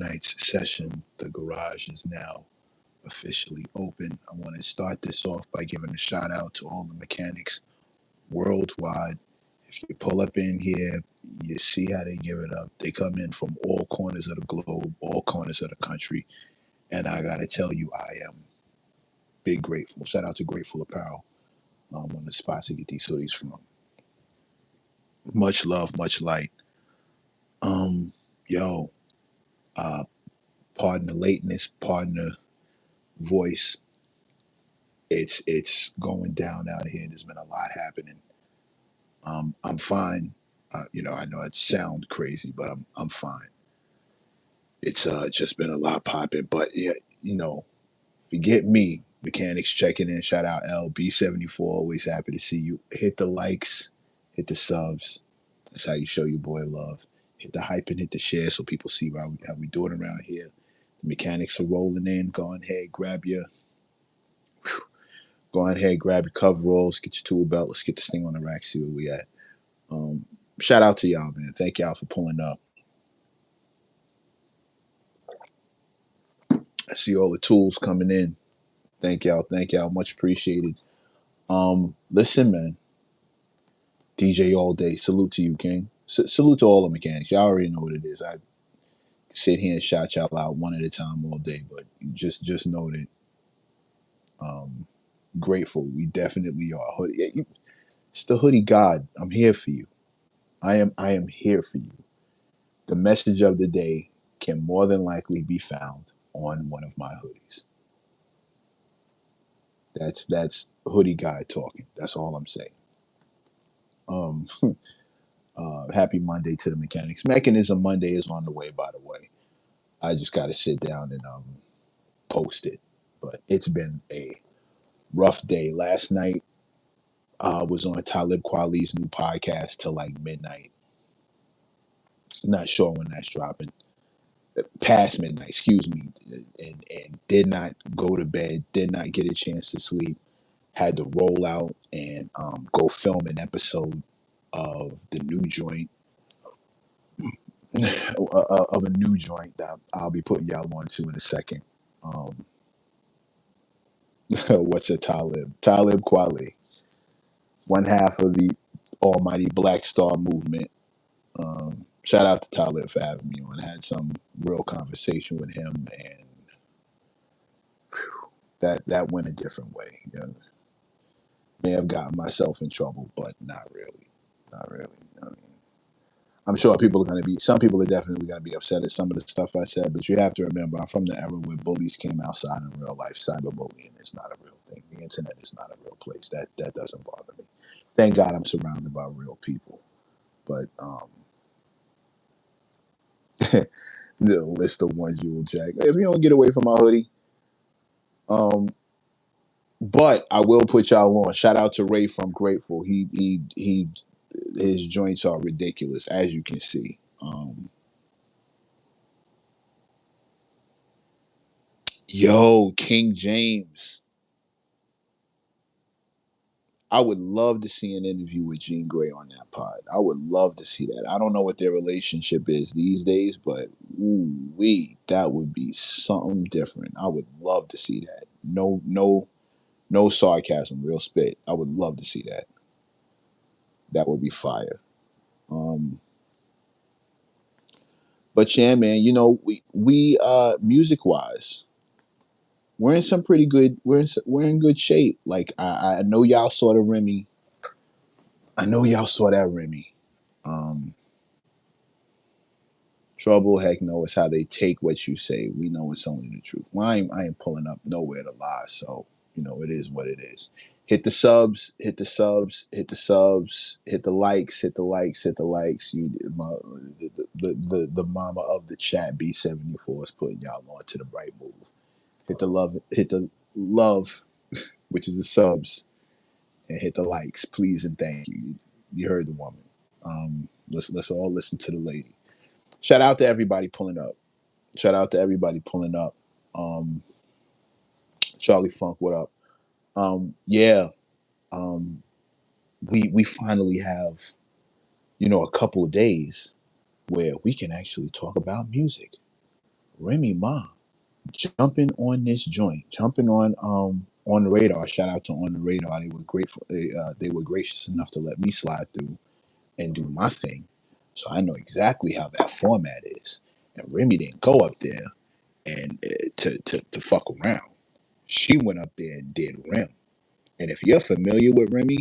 tonight's session. The garage is now officially open. I want to start this off by giving a shout out to all the mechanics worldwide. If you pull up in here, you see how they give it up. They come in from all corners of the globe, all corners of the country. And I got to tell you, I am big grateful. Shout out to Grateful Apparel, one of the spots to get these hoodies from. Much love, much light. Um, yo, uh, pardon the lateness, pardon the voice. It's going down out here. There's been a lot happening. I'm fine. I know it sounds crazy, but I'm fine. It's just been a lot popping, but yeah, forget me. Mechanics checking in. Shout out LB74. Always happy to see you. Hit the likes, hit the subs. That's how you show your boy love. Hit the hype and hit the share so people see how we do it around here. The mechanics are rolling in. Go ahead, grab your coveralls, get your tool belt. Let's get this thing on the rack, see where we at. Um, Shout out to y'all, man. Thank y'all for pulling up. I see all the tools coming in. Thank y'all. Much appreciated. Listen, man. DJ all day. Salute to you, King. Salute to all the mechanics. Y'all already know what it is. I sit here and shout y'all out one at a time all day, but you just know that grateful. We definitely are. It's the hoodie God. I'm here for you. I am here for you. The message of the day can more than likely be found on one of my hoodies. That's hoodie guy talking. That's all I'm saying. Um, Happy Monday to the mechanics. Mechanism Monday is on the way, by the way. I just got to sit down and post it. But it's been a rough day. Last night I was on Talib Kweli's new podcast till like midnight. Not sure when that's dropping. Past midnight, excuse me, and did not go to bed. Did not get a chance to sleep. Had to roll out and go film an episode of the new joint of a new joint that I'll be putting y'all on to in a second. Um, what's a Talib? Talib Kweli, one half of the Almighty Black Star movement. Shout out to Talib for having me on. I had some real conversation with him, and that went a different way. May have gotten myself in trouble, but not really. Not really. I mean, I'm sure some people are definitely going to be upset at some of the stuff I said, but you have to remember, I'm from the era where bullies came outside in real life. Cyberbullying is not a real thing. The internet is not a real place. That doesn't bother me. Thank God I'm surrounded by real people. But the list of ones you will jack. If you don't get away from my hoodie, um, but I will put y'all on. Shout out to Ray from Grateful. He his joints are ridiculous, as you can see. Yo, King James. I would love to see an interview with Jean Grey on that pod. I would love to see that. I don't know what their relationship is these days, but that would be something different. I would love to see that. No sarcasm, real spit. I would love to see that. That would be fire. Um, but yeah, man, we music wise, we're in some pretty good. We're in good shape. Like I know y'all saw the Remy. I know y'all saw that Remy. Um, Trouble, heck no, it's how they take what you say. We know it's only the truth. Well, I ain't pulling up nowhere to lie, so it is what it is. Hit the subs, hit the subs, hit the subs, hit the likes, hit the likes, hit the likes. The mama of the chat B74 is putting y'all on to the right move. Hit the love, which is the subs, and hit the likes, please and thank you. You heard the woman. Let's all listen to the lady. Shout out to everybody pulling up. Shout out to everybody pulling up. Um, Charlie Funk, what up? Yeah, um, we finally have a couple of days where we can actually talk about music. Remy Ma jumping on this joint, jumping on the radar. Shout out to On the Radar. They were grateful. They were gracious enough to let me slide through and do my thing. So I know exactly how that format is. And Remy didn't go up there and to fuck around. She went up there and did Rim. And if you're familiar with Remy,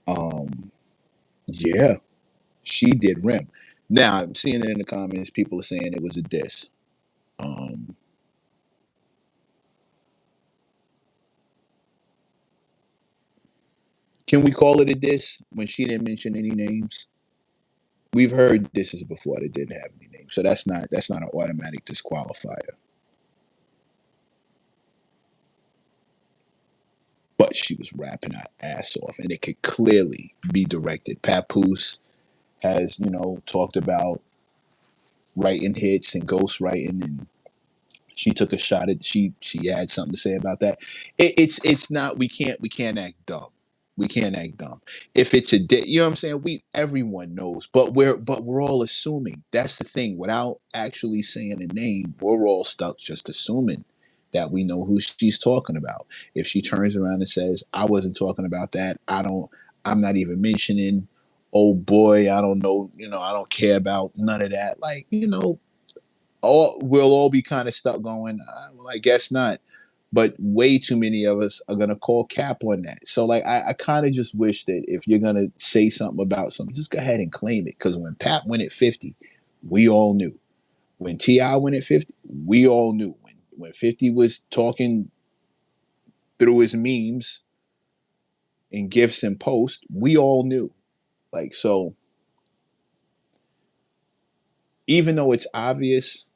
um, yeah, she did Rim. Now I'm seeing it in the comments. People are saying it was a diss. Um, can we call it a diss when she didn't mention any names? We've heard disses before that didn't have any names, so that's not an automatic disqualifier. But she was rapping her ass off, and it could clearly be directed. Papoose has, talked about writing hits and ghost writing, and she took a shot at she had something to say about that. It's not we can't act dumb. We can't act dumb. If it's you know what I'm saying? We everyone knows, but we're all assuming. That's the thing. Without actually saying a name, we're all stuck just assuming that we know who she's talking about. If she turns around and says, "I wasn't talking about that. I'm not even mentioning." Oh boy, I don't know. I don't care about none of that. Like, we'll all be kind of stuck going, well, I guess not. But way too many of us are gonna call cap on that. So like I kind of just wish that if you're gonna say something about something, just go ahead and claim it. Because when Pat went at 50, we all knew. When T.I. went at 50, we all knew. When 50 was talking through his memes and gifs and posts, we all knew. Like, so even though it's obvious,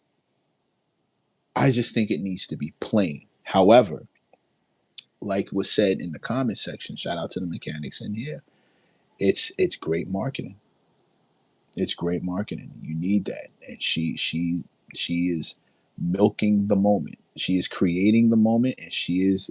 I just think it needs to be plain. However, like was said in the comment section, shout out to the mechanics in here. It's great marketing. It's great marketing. You need that, and she is milking the moment. She is creating the moment, and she is.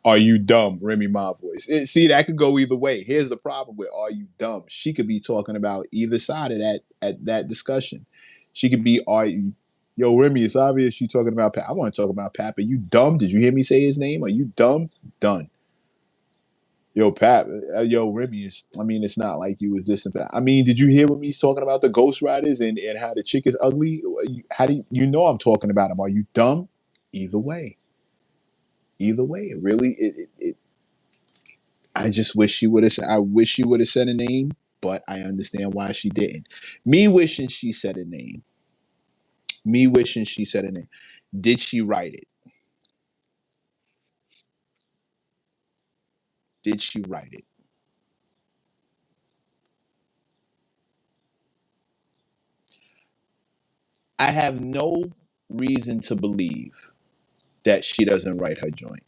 Are you dumb, Remy Ma voice? See, that could go either way. Here's the problem with "Are you dumb?" She could be talking about either side of that at that discussion. She could be, "Are you?" Yo, Remy, it's obvious you talking about Pat. I want to talk about Pat. Are you dumb? Did you hear me say his name? Are you dumb? Done. Yo, Pat, yo, Remy is. I mean, it's not like you was this and that. I mean, did you hear what me's talking about the Ghost Riders and how the chick is ugly? How do you know I'm talking about them? Are you dumb? Either way, either way, it really. I just wish she would have. I wish she would have said a name, but I understand why she didn't. Me wishing she said a name. Me wishing she said a name. Did she write it? Did she write it? I have no reason to believe that she doesn't write her joint.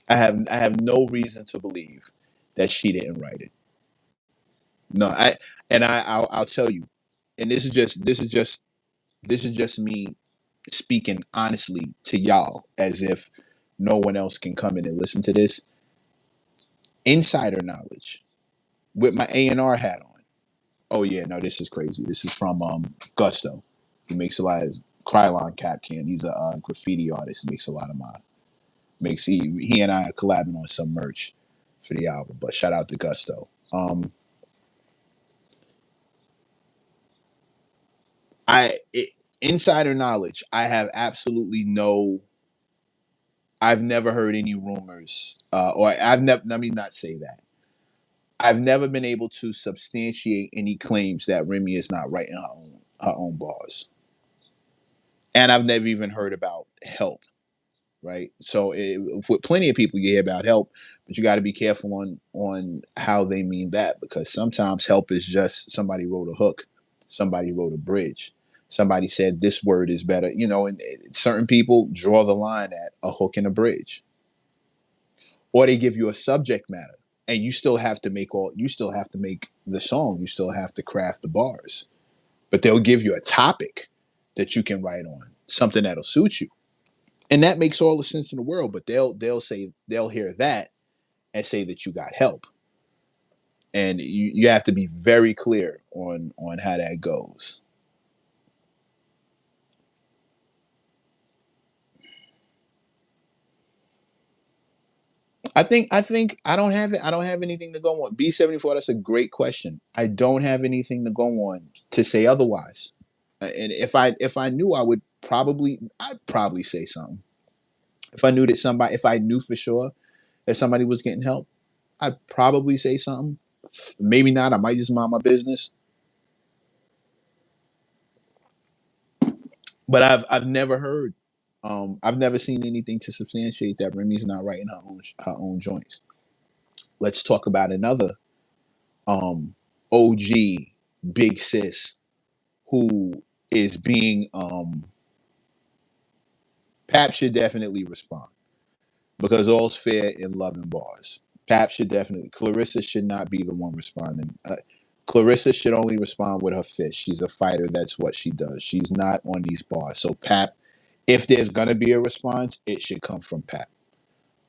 I have no reason to believe that she didn't write it. No, I'll tell you, and this is just me speaking honestly to y'all, as if no one else can come in and listen to this. Insider knowledge with my A&R hat on. Oh yeah, no, this is crazy. This is from Gusto. He makes a lot of Krylon Cap Can. He's a graffiti artist. He makes a lot of my makes he and I are collabing on some merch for the album. But shout out to Gusto. I it, insider knowledge. I have absolutely no. I've never heard any rumors, or I've never. Let me not say that. I've never been able to substantiate any claims that Remy is not writing her own bars, and I've never even heard about help. Right, so with plenty of people you hear about help, but you got to be careful on how they mean that, because sometimes help is just somebody wrote a hook, somebody wrote a bridge, somebody said this word is better, and certain people draw the line at a hook and a bridge, or they give you a subject matter, and you still have to make the song, you still have to craft the bars, but they'll give you a topic that you can write on, something that'll suit you, And that makes all the sense in the world. But they'll hear that and say that you got help. And you have to be very clear on how that goes. I think I don't have it. I don't have anything to go on. B74. That's a great question. I don't have anything to go on to say otherwise. And if I knew, I'd probably say something. If I knew for sure that somebody was getting help, I'd probably say something. Maybe not. I might just mind my business. But I've never heard. I've never seen anything to substantiate that Remy's not writing her own joints. Let's talk about another OG big sis who is being Pap should definitely respond because all's fair in love and bars. Pap should definitely. Clarissa should not be the one responding. Clarissa should only respond with her fist. She's a fighter. That's what she does. She's not on these bars. So Pap, if there's gonna be a response, it should come from Pap.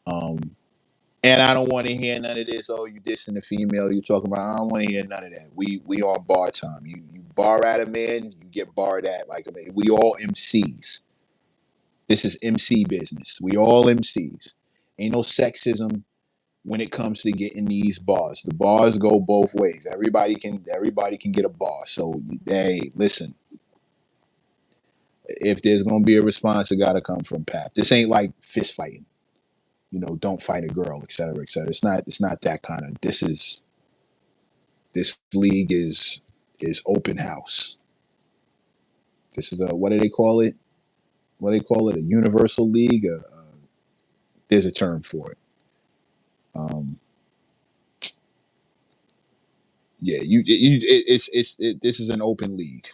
Um, and I don't want to hear none of this. Oh, you dissing the female you talking about. I don't want to hear none of that. We on bar time. You bar at a man, you get barred at like a man. We all MCs. This is MC business. We all MCs. Ain't no sexism when it comes to getting these bars. The bars go both ways. Everybody can get a bar. So hey, listen. If there's gonna be a response, it gotta come from Pap. This ain't like fist fighting. Don't fight a girl, et cetera, et cetera. It's not that kind of. This league is open house. This is a what do they call it? What do they call it? A universal league. There's a term for it. Um, yeah, this is an open league.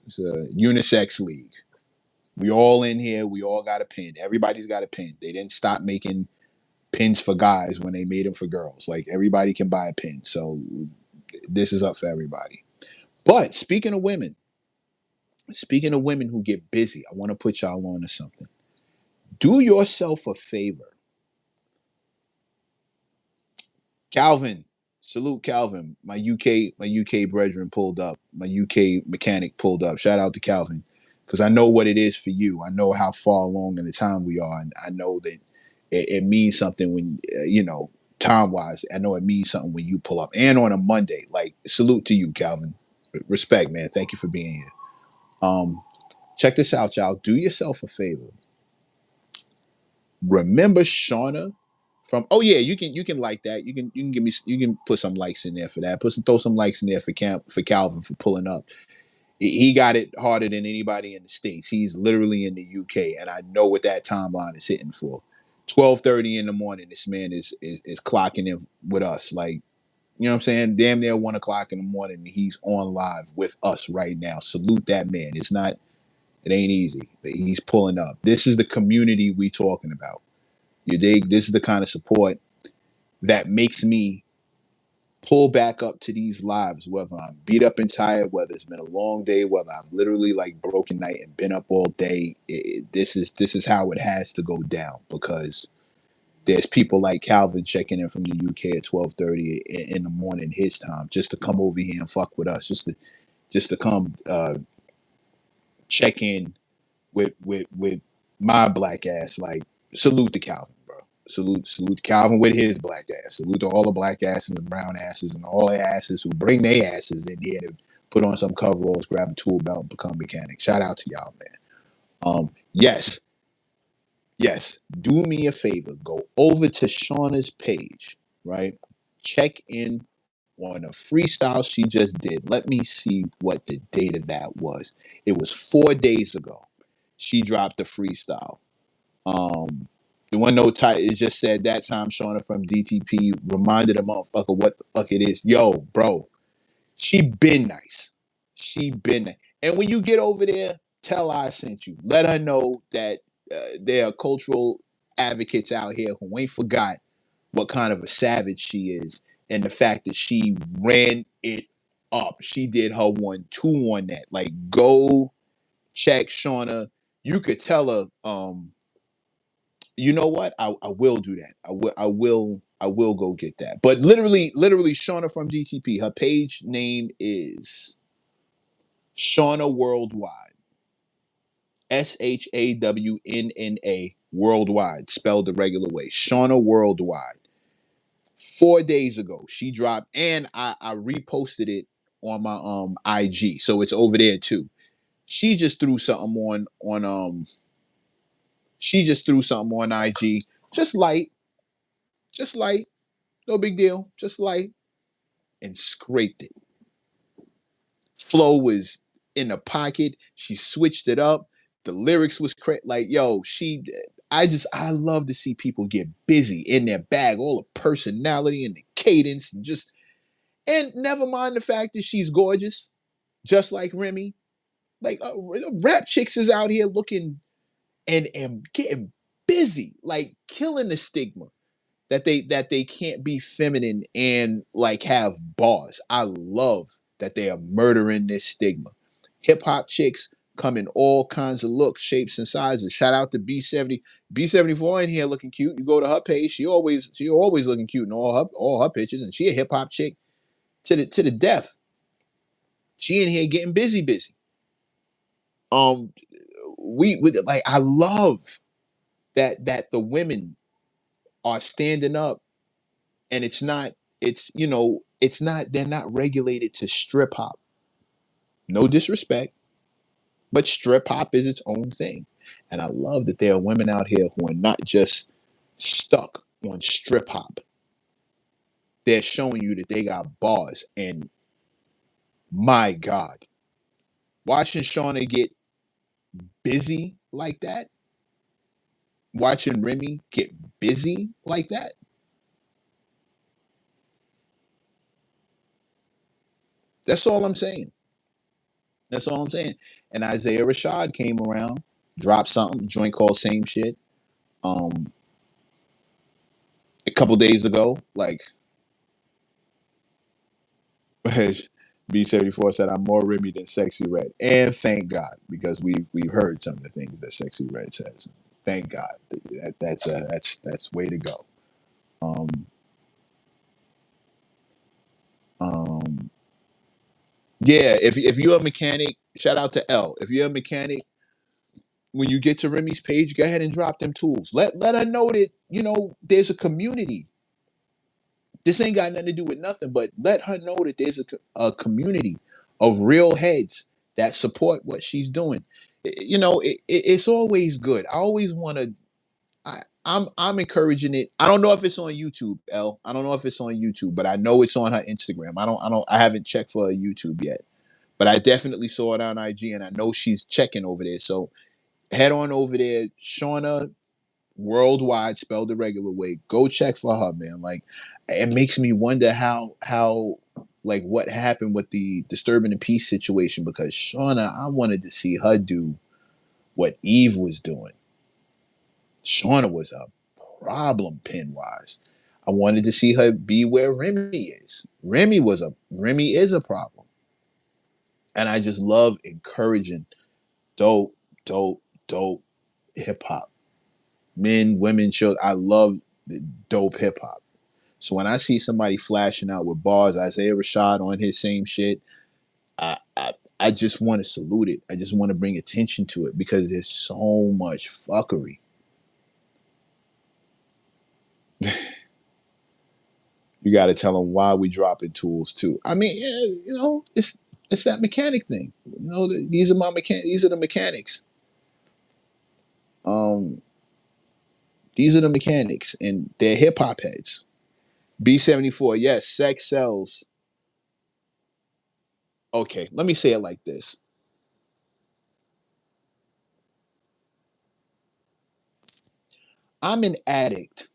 It's a unisex league. We all in here. We all got a pin. Everybody's got a pin. They didn't stop making pins for guys when they made them for girls. Like everybody can buy a pin. So this is up for everybody. But speaking of women who get busy, I want to put y'all on to something. Do yourself a favor. Calvin, salute Calvin. My UK brethren pulled up. My UK mechanic pulled up. Shout out to Calvin. Because I know what it is for you. I know how far along in the time we are. And I know that it means something when, time wise, I know it means something when you pull up. And on a Monday. Like, salute to you, Calvin. Respect, man. Thank you for being here. Um, Check this out, y'all. Do yourself a favor. Remember Shawnna from yeah, you can like that. You can give me you can put some likes in there for that. Throw some likes in there for Calvin for pulling up. He got it harder than anybody in the States. He's literally in the UK, and I know what that timeline is hitting for. 12:30 in the morning, this man is clocking in with us. Like, you know what I'm saying? Damn near 1 o'clock in the morning, and he's on live with us right now. Salute that man. It ain't easy. He's pulling up. This is the community we talking about. You dig? This is the kind of support that makes me pull back up to these lives, whether I'm beat up and tired, whether it's been a long day, whether I've literally like broken night and been up all day. This is how it has to go down because there's people like Calvin checking in from the UK at 12:30 in the morning his time just to come over here and fuck with us, just to come check in with my black ass. Like, salute to Calvin, bro. Salute to Calvin with his black ass. Salute to all the black asses and brown asses and all the asses who bring their asses in here to put on some coveralls, grab a tool belt, and become mechanics. Shout out to y'all, man. Yes, yes. Do me a favor. Go over to Shawnna's page, right? Check in on a freestyle she just did. Let me see what the date of that was. It was 4 days ago. She dropped a freestyle. Um, the one note title it just said that time Shawnna from DTP reminded a motherfucker what the fuck it is. Yo, bro, she been nice. She been nice. And when you get over there, tell her I sent you. Let her know that there are cultural advocates out here who ain't forgot what kind of a savage she is and the fact that she ran it up. She did her 1-2 on that. Like, go check Shawnna. You could tell her You know what? I will do that. I will go get that. But literally Shawnna from DTP. Her page name is Shawnna Worldwide. SHAWNNA Worldwide, spelled the regular way. Shawnna Worldwide. 4 days ago, she dropped, and I reposted it on my IG, so it's over there too. She just threw something on she just threw something on IG, just light, just light, no big deal, just light, and scraped it. Flow was in the pocket. She switched it up. The lyrics was like, yo, I love to see people get busy in their bag, all the personality and the cadence, and never mind the fact that she's gorgeous, just like Remy. Like rap chicks is out here looking and getting busy, like killing the stigma that they can't be feminine and like have bars. I love that they are murdering this stigma. Hip hop chicks come in all kinds of looks, shapes, and sizes. Shout out to B74 in here looking cute. You go to her page, she always looking cute in all her pictures, and she a hip hop chick to the death. She in here getting busy. Um, we like I love that the women are standing up, and it's not they're not regulated to strip hop. No disrespect, but strip hop is its own thing. And I love that there are women out here who are not just stuck on strip hop. They're showing you that they got bars. And my God, watching Shawnna get busy like that, watching Remy get busy like that, that's all I'm saying. That's all I'm saying. And Isaiah Rashad came around, dropped something, joint called Same Shit. Um, a couple days ago, like B74 said, I'm more Remy than Sexy Red. And thank God, because we've heard some of the things that Sexy Red says. Thank God. That's way to go. Um, um, yeah, if you're a mechanic, shout out to L. If you're a mechanic, when you get to Remy's page, go ahead and drop them tools. Let her know that, there's a community. This ain't got nothing to do with nothing, but let her know that there's a community of real heads that support what she's doing. It's always good. I always want to. I'm encouraging it. I don't know if it's on YouTube, L. I don't know if it's on YouTube, but I know it's on her Instagram. I haven't checked for her YouTube yet, but I definitely saw it on IG, and I know she's checking over there. So head on over there, Shawnna Worldwide, spelled the regular way. Go check for her, man. Like, it makes me wonder how like what happened with the disturbing the peace situation, because Shawnna, I wanted to see her do what Eve was doing. Shawnna was a problem pin wise. I wanted to see her be where Remy is. Remy is a problem. And I just love encouraging dope, dope hip hop. Men, women, children. I love the dope hip hop. So when I see somebody flashing out with bars, Isaiah Rashad on his same shit, I just want to salute it. I just want to bring attention to it, because there's so much fuckery. You got to tell them why we dropping tools too. I mean, yeah, it's that mechanic thing. These are my mechanic. These are the mechanics. Um, these are the mechanics, and they're hip hop heads. B74, yes, sex sells. Okay, let me say it like this. I'm an addict.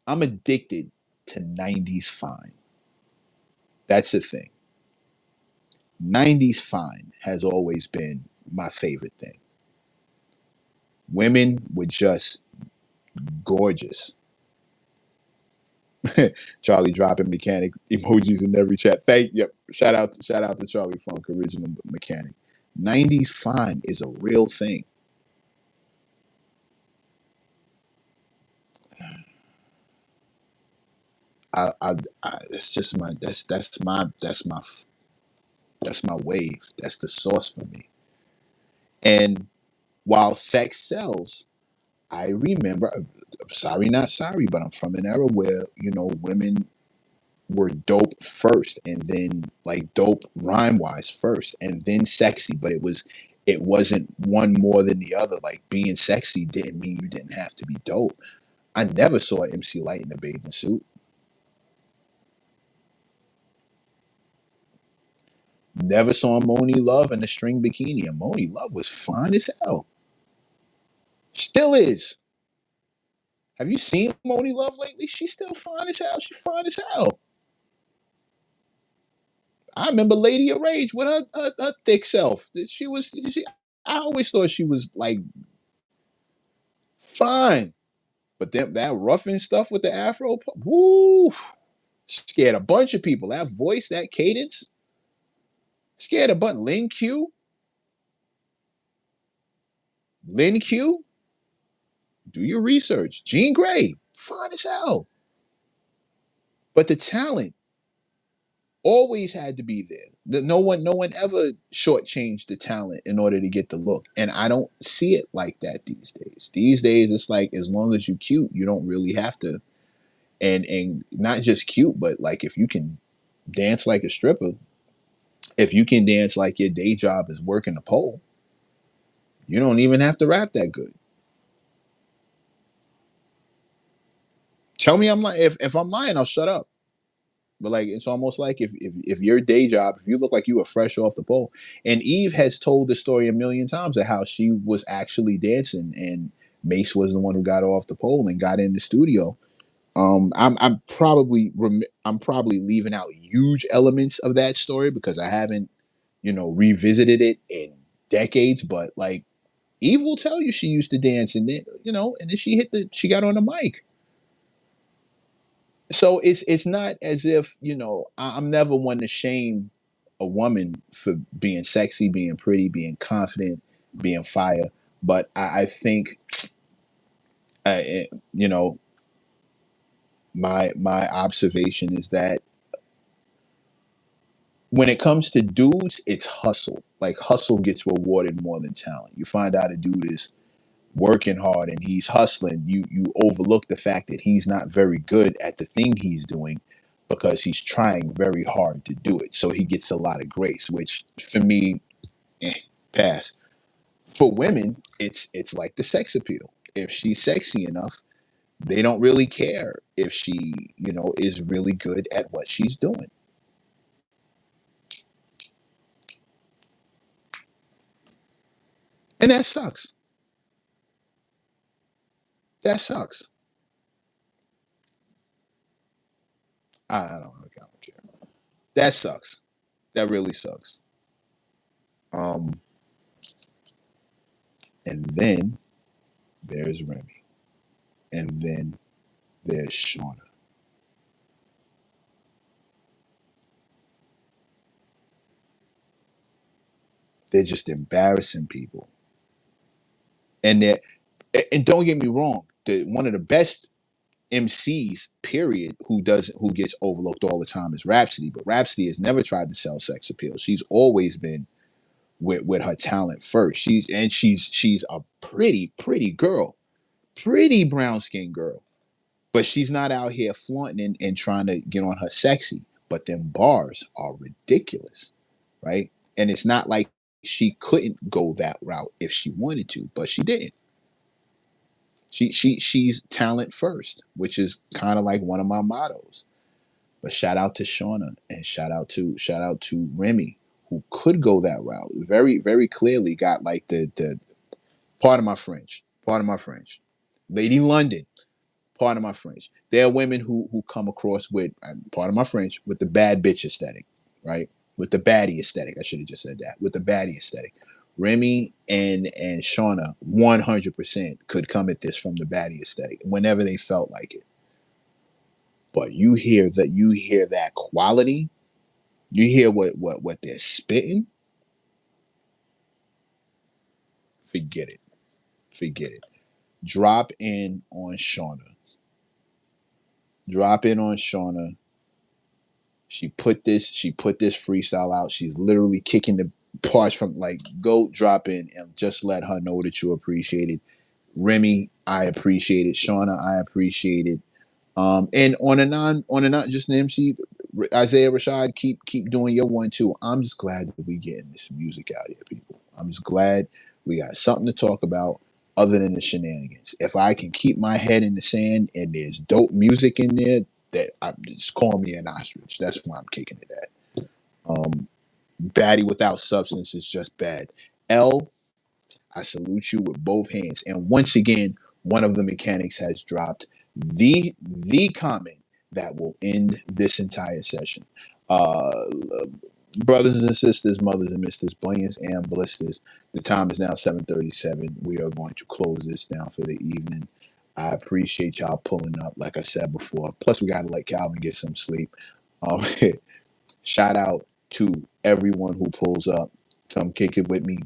I'm addicted to 90s fine. That's the thing. 90s fine has always been my favorite thing. Women were just gorgeous. Charlie dropping mechanic emojis in every chat. Yep. Shout out to Charlie Funk, original mechanic. 90s fine is a real thing. it's just my that's my wave. That's the source for me. And while sex sells, I remember. Sorry, not sorry, but I'm from an era where women were dope first, and then like dope rhyme wise first, and then sexy. But it wasn't one more than the other. Like being sexy didn't mean you didn't have to be dope. I never saw MC Light in a bathing suit. Never saw Moni Love in a string bikini. And Moni Love was fine as hell. Still is. Have you seen Moni Love lately? She's still fine as hell. She's fine as hell. I remember Lady of Rage with her thick self. I always thought she was like fine. But then that roughing stuff with the afro, woo, scared a bunch of people. That voice, that cadence, scared a bunch. Lin Q, do your research. Jean Grey, fine as hell. But the talent always had to be there. No one ever shortchanged the talent in order to get the look. And I don't see it like that these days. These days it's like as long as you cute, you don't really have to and not just cute, but like if you can dance like a stripper, if you can dance like your day job is working the pole, you don't even have to rap that good. Tell me I'm like if I'm lying, I'll shut up. But like it's almost like if your day job, if you look like you were fresh off the pole, and Eve has told the story a million times of how she was actually dancing, and Mace was the one who got off the pole and got in the studio. I'm probably leaving out huge elements of that story because I haven't revisited it in decades. But like Eve will tell you she used to dance, and then and then she got on the mic. So it's not as if I'm never one to shame a woman for being sexy, being pretty, being confident, being fire. But I think you know my observation is that when it comes to dudes, it's hustle. Like hustle gets rewarded more than talent. You find out a dude is working hard and he's hustling, you overlook the fact that he's not very good at the thing he's doing because he's trying very hard to do it. So he gets a lot of grace, which for me, pass. For women, it's like the sex appeal. If she's sexy enough, they don't really care if she, is really good at what she's doing. And that sucks. That sucks. I don't care. That sucks. That really sucks. Um, and then there's Remy. And then there's Shawnna. They're just embarrassing people. And and don't get me wrong, one of the best MCs, period, who gets overlooked all the time is Rhapsody. But Rhapsody has never tried to sell sex appeal. She's always been with her talent first. She's a pretty girl, pretty brown skinned girl. But she's not out here flaunting and trying to get on her sexy. But them bars are ridiculous, right? And it's not like she couldn't go that route if she wanted to, but she didn't. She's talent first, which is kind of like one of my mottos. But shout out to Shawnna and shout out to Remy, who could go that route. Very, very clearly got like the part of my French. Part of my French. Lady London, part of my French. There are women who come across with part of my French with the bad bitch aesthetic, right? With the baddie aesthetic. I should have just said that. With the baddie aesthetic. Remy and Shawnna 100% could come at this from the baddie aesthetic whenever they felt like it. But you hear that quality, you hear what they're spitting, forget it. Forget it. Drop in on Shawnna. Drop in on Shawnna. She put this freestyle out. She's literally kicking the parts from like go drop in and just let her know that you appreciate it. Remy, I appreciate it. Shawnna, I appreciate it. And on a not just an MC, Isaiah Rashad, keep doing your one too. I'm just glad that we getting this music out here, people. I'm just glad we got something to talk about other than the shenanigans. If I can keep my head in the sand and there's dope music in there, that I just call me an ostrich. That's why I'm kicking it at. Baddie without substance is just bad. L, I salute you with both hands. And once again, one of the mechanics has dropped the comment that will end this entire session. Uh, Brothers and sisters, mothers and misters, blanks and blisters. The time is now 7:37. We are going to close this down for the evening. I appreciate y'all pulling up, like I said before. Plus, we got to let Calvin get some sleep. Um, Shout out to everyone who pulls up. Come kick it with me.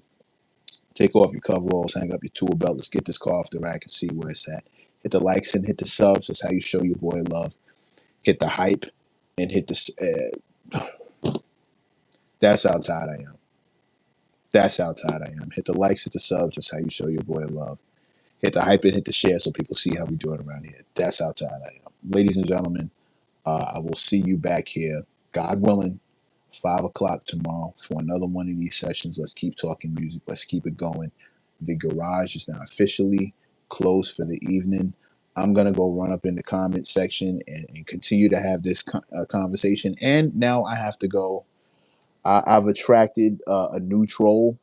Take off your coveralls, hang up your tool belt. Let's get this car off the rack and see where it's at. Hit the likes and hit the subs. That's how you show your boy love. Hit the hype and hit the. That's how tired I am. That's how tired I am. Hit the likes, hit the subs. That's how you show your boy love. Hit the hype and hit the share so people see how we do it around here. That's how tired I am. Ladies and gentlemen, I will see you back here, God willing, 5 o'clock tomorrow for another one of these sessions. Let's keep talking music. Let's keep it going. The garage is now officially closed for the evening. I'm going to go run up in the comment section and continue to have this conversation. And now I have to go. I've attracted a new troll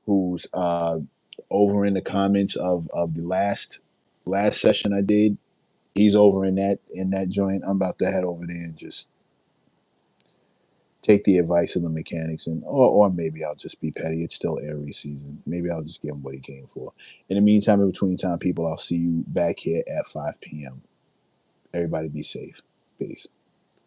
who's over in the comments of the last session I did. He's over in that joint. I'm about to head over there and just take the advice of the mechanics, and or maybe I'll just be petty. It's still Aries season. Maybe I'll just give him what he came for. In the meantime, in between time, people, I'll see you back here at 5 p.m. Everybody be safe. Peace.